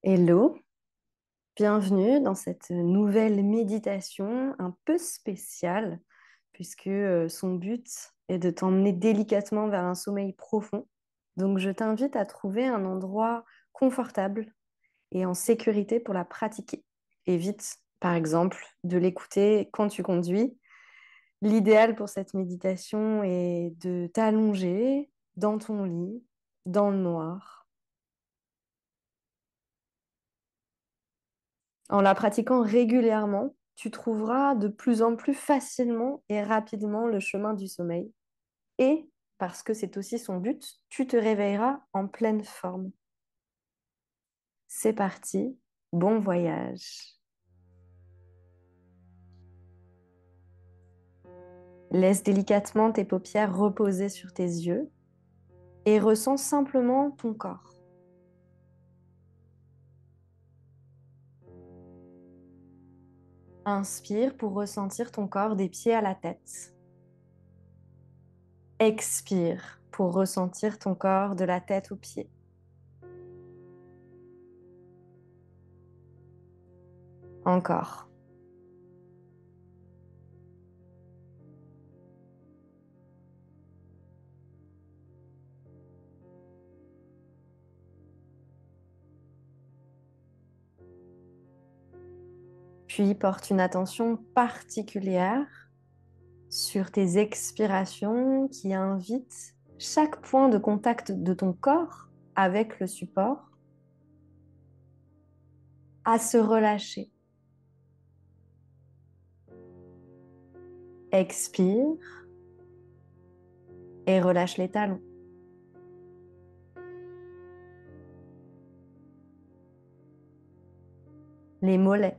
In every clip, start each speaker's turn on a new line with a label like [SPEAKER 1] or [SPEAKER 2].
[SPEAKER 1] Hello, bienvenue dans cette nouvelle méditation un peu spéciale puisque son but est de t'emmener délicatement vers un sommeil profond. Donc je t'invite à trouver un endroit confortable et en sécurité pour la pratiquer. Évite, par exemple, de l'écouter quand tu conduis. L'idéal pour cette méditation est de t'allonger dans ton lit, dans le noir. En la pratiquant régulièrement, tu trouveras de plus en plus facilement et rapidement le chemin du sommeil. Et, parce que c'est aussi son but, tu te réveilleras en pleine forme. C'est parti, bon voyage. Laisse délicatement tes paupières reposer sur tes yeux et ressens simplement ton corps. Inspire pour ressentir ton corps des pieds à la tête. Expire pour ressentir ton corps de la tête aux pieds. Encore. Puis porte une attention particulière sur tes expirations qui invitent chaque point de contact de ton corps avec le support à se relâcher. Expire et relâche les talons, les mollets,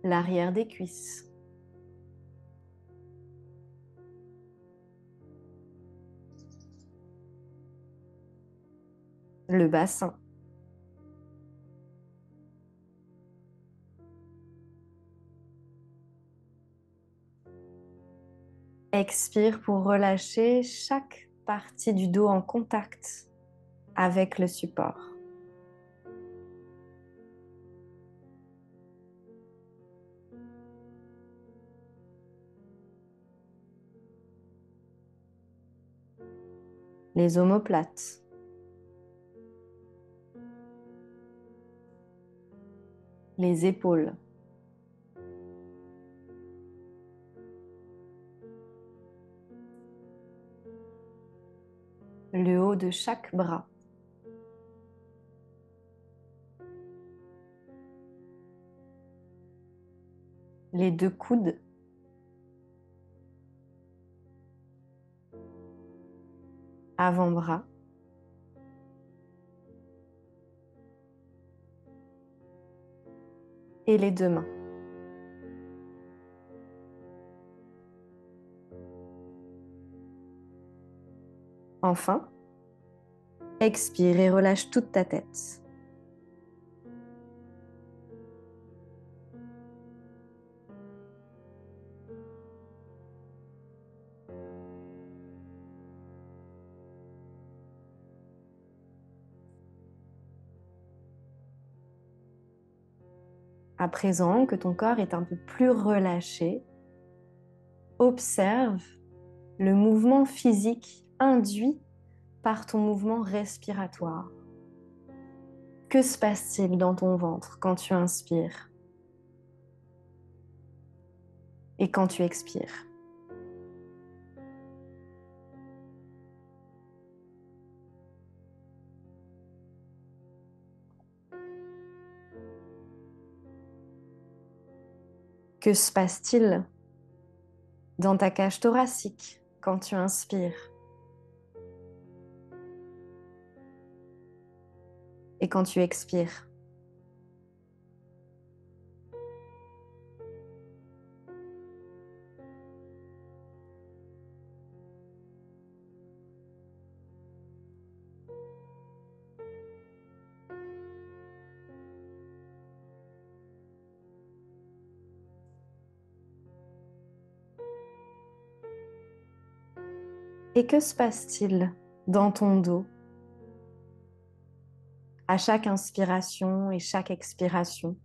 [SPEAKER 1] l'arrière des cuisses, le bassin. Expire pour relâcher chaque partie du dos en contact avec le support. Les omoplates, les épaules, le haut de chaque bras, les deux coudes, avant-bras, et les deux mains. Enfin, expire et relâche toute ta tête. À présent que ton corps est un peu plus relâché, observe le mouvement physique induit par ton mouvement respiratoire. Que se passe-t-il dans ton ventre quand tu inspires et quand tu expires? Que se passe-t-il dans ta cage thoracique quand tu inspires et quand tu expires? Et que se passe-t-il dans ton dos à chaque inspiration et chaque expiration?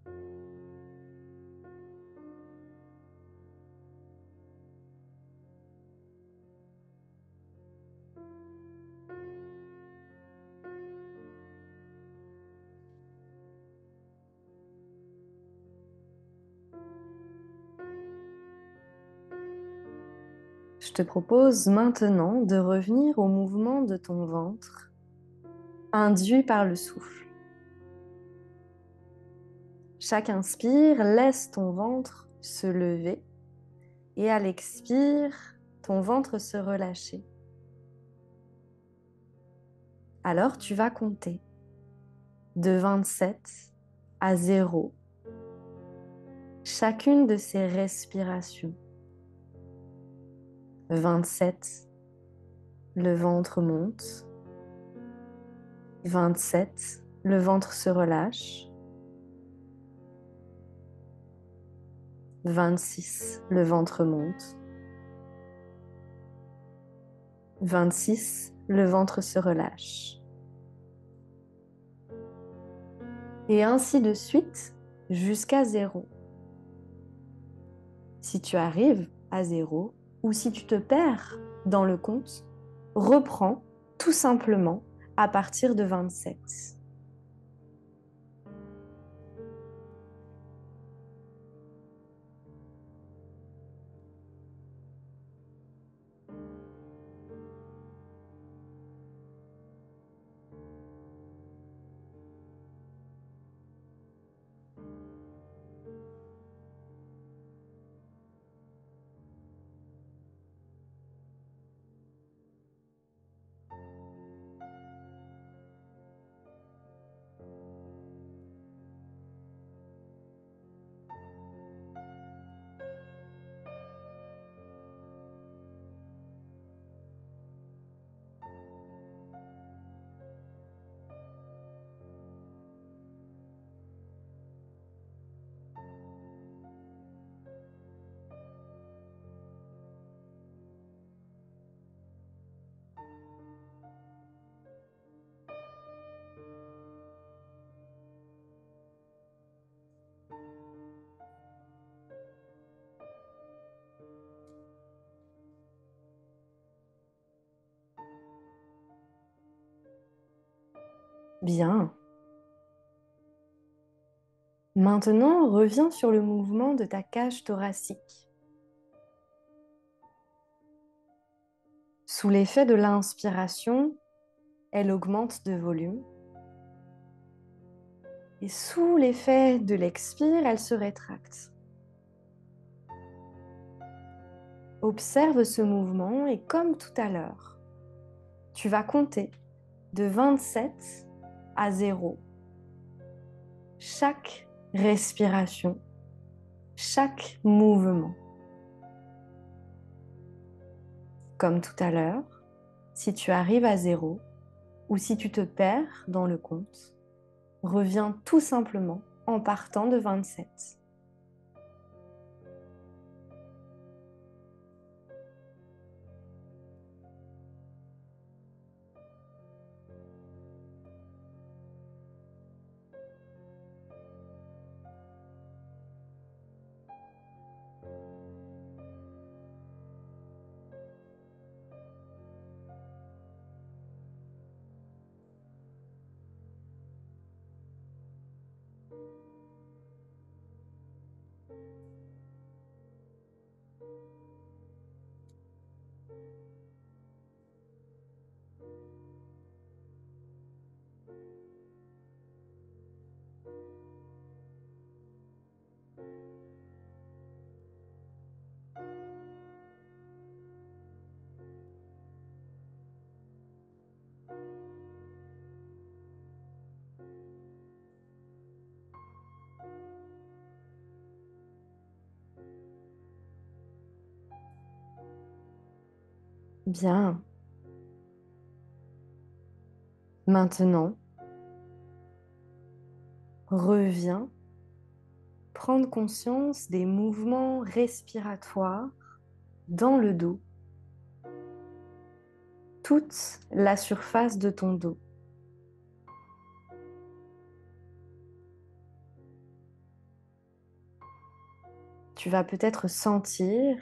[SPEAKER 1] Je te propose maintenant de revenir au mouvement de ton ventre, induit par le souffle. Chaque inspire, laisse ton ventre se lever et à l'expire, ton ventre se relâcher. Alors tu vas compter de 27 à 0 chacune de ces respirations. 27, le ventre monte. 27, le ventre se relâche. 26, le ventre monte. 26, le ventre se relâche. Et ainsi de suite jusqu'à 0. Si tu arrives à 0 ou si tu te perds dans le compte, reprends tout simplement à partir de 27. Bien. Maintenant, reviens sur le mouvement de ta cage thoracique. Sous l'effet de l'inspiration, elle augmente de volume. Et sous l'effet de l'expire, elle se rétracte. Observe ce mouvement et comme tout à l'heure, tu vas compter de 27 à 0 chaque respiration, chaque mouvement. Comme tout à l'heure, si tu arrives à 0 ou si tu te perds dans le compte, reviens tout simplement en partant de 27. Bien. Maintenant, reviens prendre conscience des mouvements respiratoires dans le dos. toute la surface de ton dos. Tu vas peut-être sentir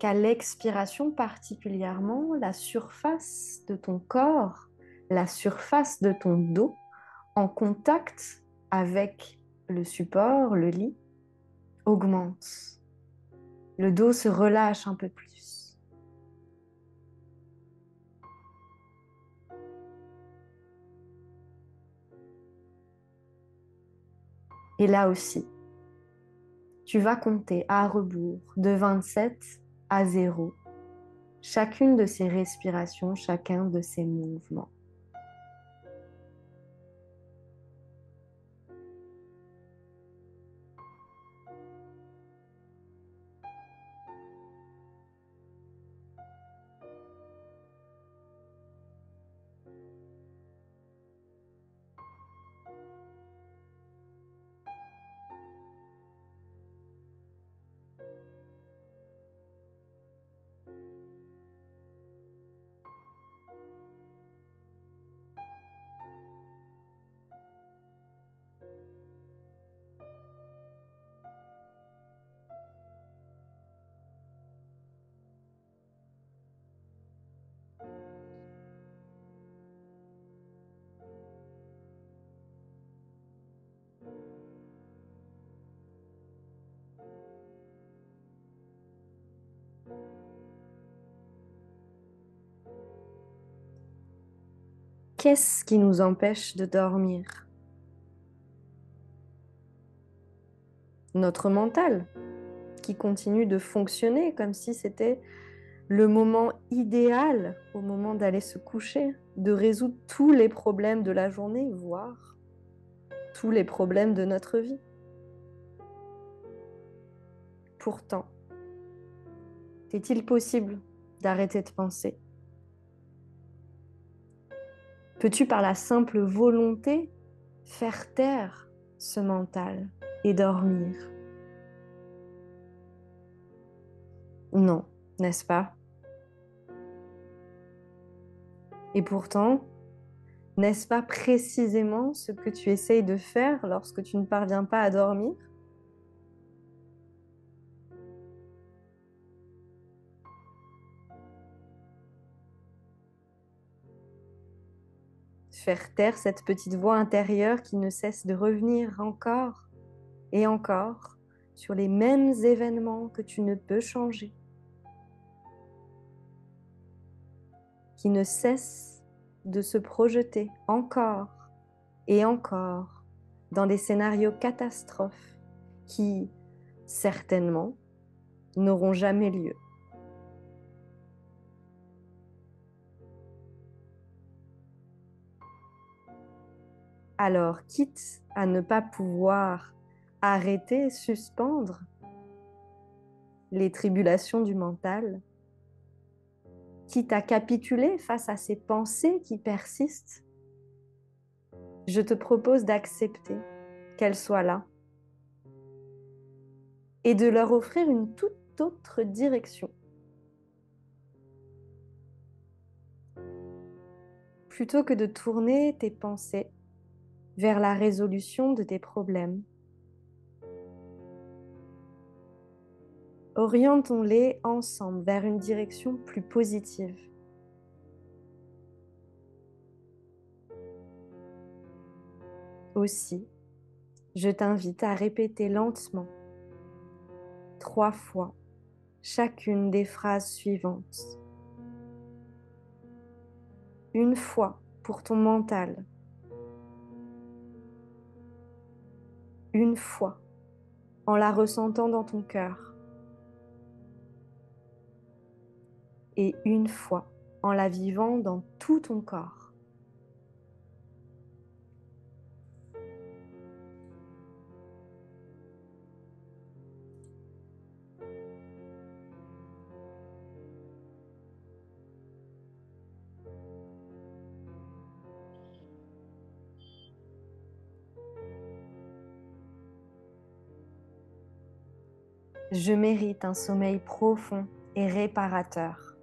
[SPEAKER 1] qu'à l'expiration particulièrement, la surface de ton corps, la surface de ton dos, en contact avec le support, le lit, augmente. Le dos se relâche un peu plus. Et là aussi, tu vas compter à rebours de 27 à 0 chacune de ces respirations, chacun de ces mouvements. Qu'est-ce qui nous empêche de dormir? Notre mental, qui continue de fonctionner comme si c'était le moment idéal au moment d'aller se coucher, de résoudre tous les problèmes de la journée, voire tous les problèmes de notre vie. Pourtant, est-il possible d'arrêter de penser? Peux-tu par la simple volonté faire taire ce mental et dormir? Non, n'est-ce pas? Et pourtant, n'est-ce pas précisément ce que tu essayes de faire lorsque tu ne parviens pas à dormir? Faire taire cette petite voix intérieure qui ne cesse de revenir encore et encore sur les mêmes événements que tu ne peux changer, qui ne cesse de se projeter encore et encore dans des scénarios catastrophes qui, certainement, n'auront jamais lieu. Alors, quitte à ne pas pouvoir arrêter, suspendre les tribulations du mental, quitte à capituler face à ces pensées qui persistent, je te propose d'accepter qu'elles soient là et de leur offrir une toute autre direction. Plutôt que de tourner tes pensées vers la résolution de tes problèmes, orientons-les ensemble vers une direction plus positive. Aussi, je t'invite à répéter lentement 3 fois chacune des phrases suivantes. Une fois pour ton mental. Une fois en la ressentant dans ton cœur. Et une fois en la vivant dans tout ton corps. Je mérite un sommeil profond et réparateur.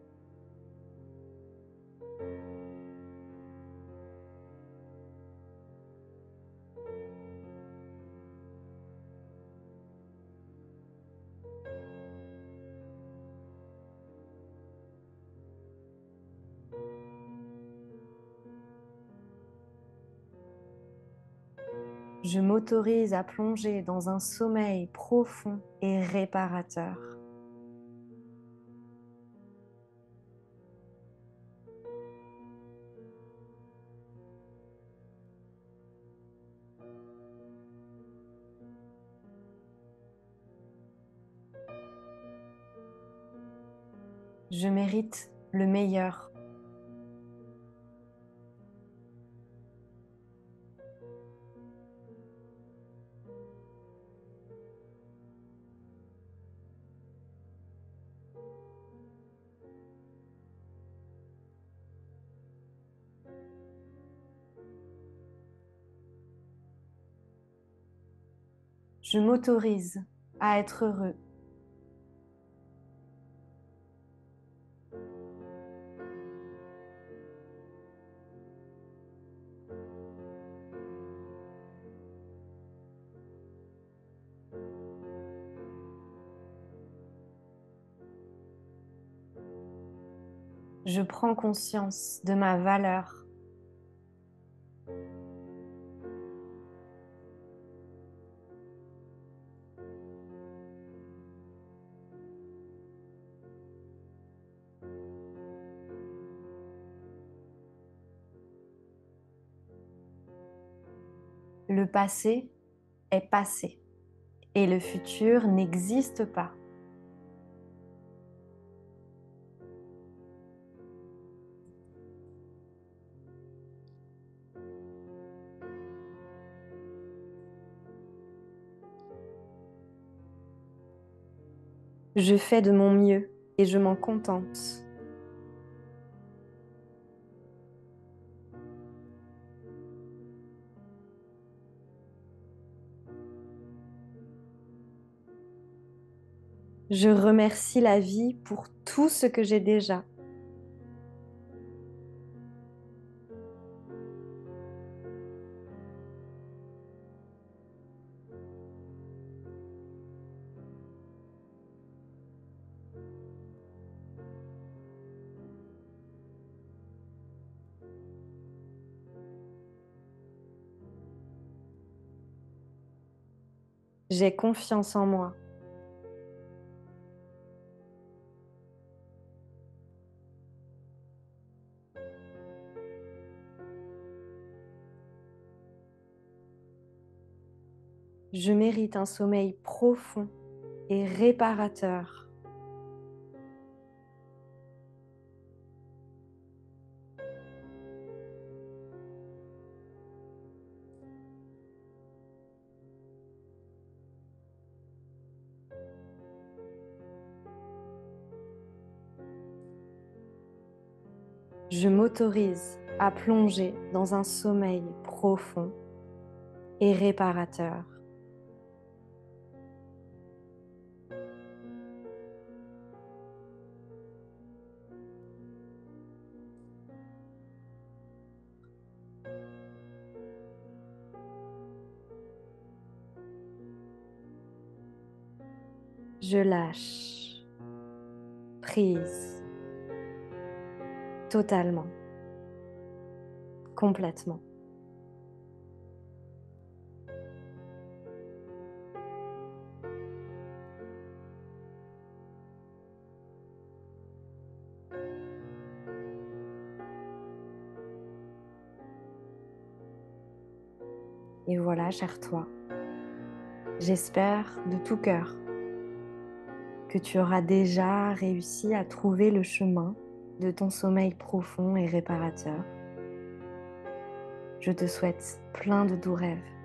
[SPEAKER 1] Je m'autorise à plonger dans un sommeil profond et réparateur. Je mérite le meilleur. Je m'autorise à être heureux. Je prends conscience de ma valeur. Le passé est passé et le futur n'existe pas. Je fais de mon mieux et je m'en contente. Je remercie la vie pour tout ce que j'ai déjà. J'ai confiance en moi. Je mérite un sommeil profond et réparateur. Je m'autorise à plonger dans un sommeil profond et réparateur. Je lâche prise totalement, complètement. Et voilà, cher toi, j'espère de tout cœur que tu auras déjà réussi à trouver le chemin de ton sommeil profond et réparateur. Je te souhaite plein de doux rêves.